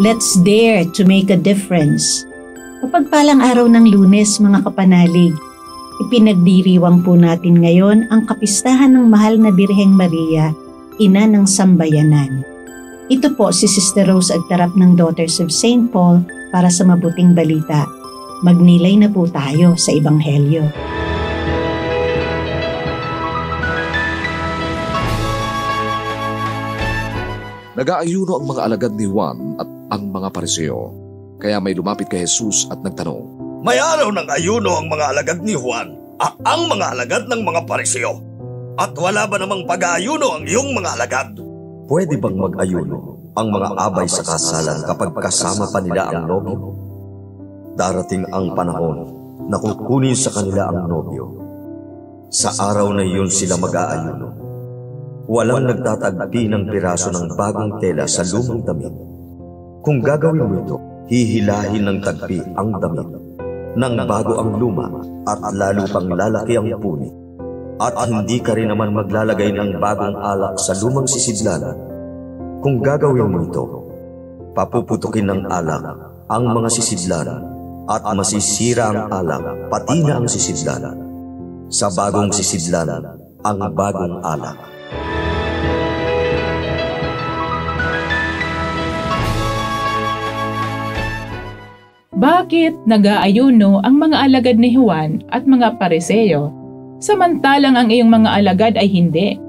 Let's dare to make a difference. Mapagpalang araw ng Lunes mga kapanalig. Ipinagdiriwang po natin ngayon ang kapistahan ng mahal na Birheng Maria, ina ng sambayanan. Ito po si Sister Rose Agtarap ng Daughters of St. Paul para sa mabuting balita. Magnilay na po tayo sa Ebanghelyo. Nag-aayuno ang mga alagad ni Juan at ang mga Pariseo. Kaya may lumapit kay Jesus at nagtanong, may araw ng ayuno ang mga alagad ni Juan at ang mga alagad ng mga Pariseo. At wala ba namang pag-aayuno ang iyong mga alagad? Pwede bang mag-ayuno ang mga abay sa kasalan kapag kasama pa nila ang nobyo? Darating ang panahon na kukunin sa kanila ang nobyo. Sa araw na iyon sila mag-aayuno. Walang nagtatagpi ng piraso ng bagong tela sa lumang damit. Kung gagawin mo ito, hihilahin ng tagpi ang damit. Nang bago ang luma at lalo pang lalaki ang punit. At hindi ka rin naman maglalagay ng bagong alak sa lumang sisidlan. Kung gagawin mo ito, papuputukin ng alak ang mga sisidlan at masisira ang alak pati na ang sisidlan. Sa bagong sisidlan ang bagong alak. Bakit nag-aayuno ang mga alagad ni Juan at mga Pariseo, samantalang ang iyong mga alagad ay hindi?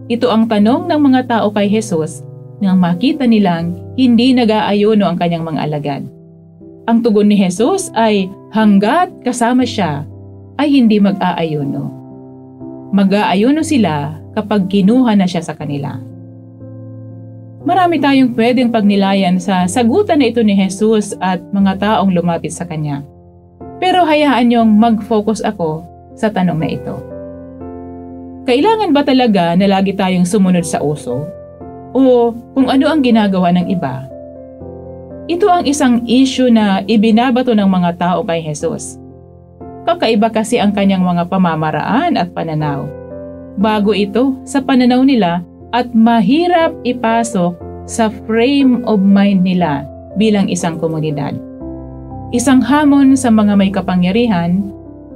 Ito ang tanong ng mga tao kay Jesus nang makita nilang hindi nag-aayuno ang kanyang mga alagad. Ang tugon ni Jesus ay hanggat kasama siya ay hindi mag-aayuno. Mag-aayuno sila kapag kinuha na siya sa kanila. Marami tayong pwedeng pagnilayan sa sagutan na ito ni Jesus at mga taong lumapit sa kanya. Pero hayaan niyong mag-focus ako sa tanong na ito. Kailangan ba talaga na lagi tayong sumunod sa uso? O kung ano ang ginagawa ng iba? Ito ang isang issue na ibinabato ng mga tao kay Jesus. Kakaiba kasi ang kanyang mga pamamaraan at pananaw. Bago ito sa pananaw nila at mahirap ipasok sa frame of mind nila bilang isang komunidad. Isang hamon sa mga may kapangyarihan,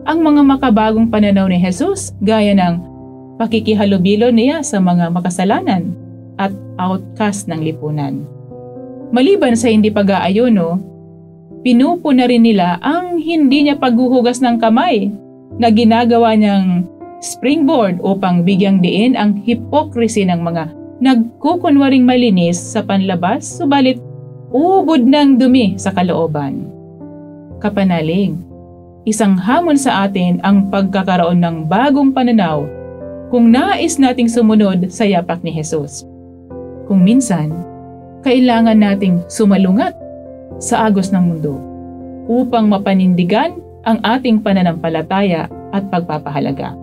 ang mga makabagong pananaw ni Jesus gaya ng pakikihalubilo niya sa mga makasalanan at outcast ng lipunan. Maliban sa hindi pag-aayuno, pinupuna rin nila ang hindi niya paghuhugas ng kamay na ginagawa niyang springboard upang bigyang diin ang hypocrisy ng mga nagkukunwaring malinis sa panlabas subalit ubod ng dumi sa kalooban. Kapanalig, isang hamon sa atin ang pagkakaroon ng bagong pananaw kung nais nating sumunod sa yapak ni Jesus. Kung minsan, kailangan nating sumalungat sa agos ng mundo upang mapanindigan ang ating pananampalataya at pagpapahalaga.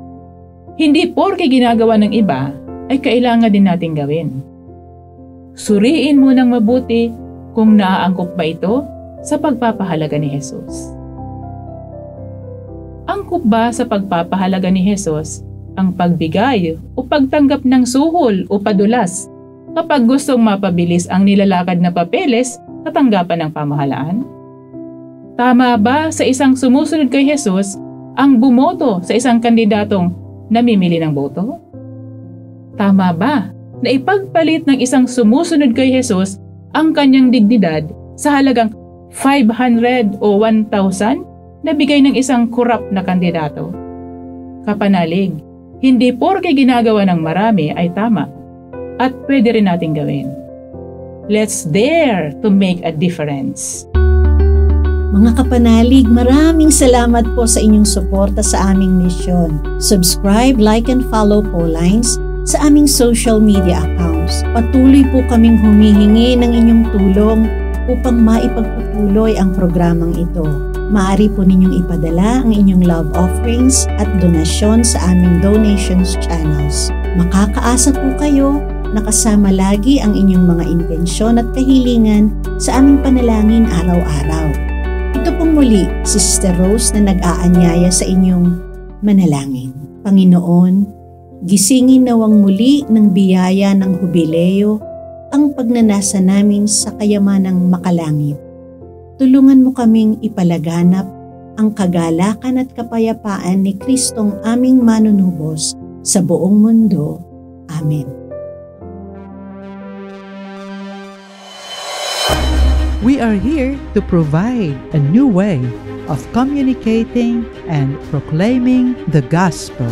Hindi porke ginagawa ng iba ay kailangan din nating gawin. Suriin mo ng mabuti kung naaangkop ba ito sa pagpapahalaga ni Jesus. Angkop ba sa pagpapahalaga ni Jesus ang pagbigay o pagtanggap ng suhol o padulas kapag gustong mapabilis ang nilalakad na papeles sa tanggapan ng pamahalaan? Tama ba sa isang sumusunod kay Jesus ang bumoto sa isang kandidatong namimili ng boto? Tama ba na ipagpalit ng isang sumusunod kay Jesus ang kanyang dignidad sa halagang 500 o 1,000 na bigay ng isang korap na kandidato? Kapanalig, hindi porke ginagawa ng marami ay tama at pwede rin nating gawin. Let's dare to make a difference. Mga kapanalig, maraming salamat po sa inyong suporta sa aming misyon. Subscribe, like, and follow po lines sa aming social media accounts. Patuloy po kaming humihingi ng inyong tulong upang maipagpatuloy ang programang ito. Maaari po ninyong ipadala ang inyong love offerings at donasyon sa aming donations channels. Makakaasa po kayo na kasama lagi ang inyong mga intensyon at kahilingan sa aming panalangin araw-araw. Ito pong muli si Sister Rose na nag-aanyaya sa inyong manalangin. Panginoon, gisingin nawang muli ng biyaya ng Hubileo ang pagnanasa namin sa kayamanang makalangit. Tulungan mo kaming ipalaganap ang kagalakan at kapayapaan ni Kristong aming manunubos sa buong mundo. Amen. We are here to provide a new way of communicating and proclaiming the gospel.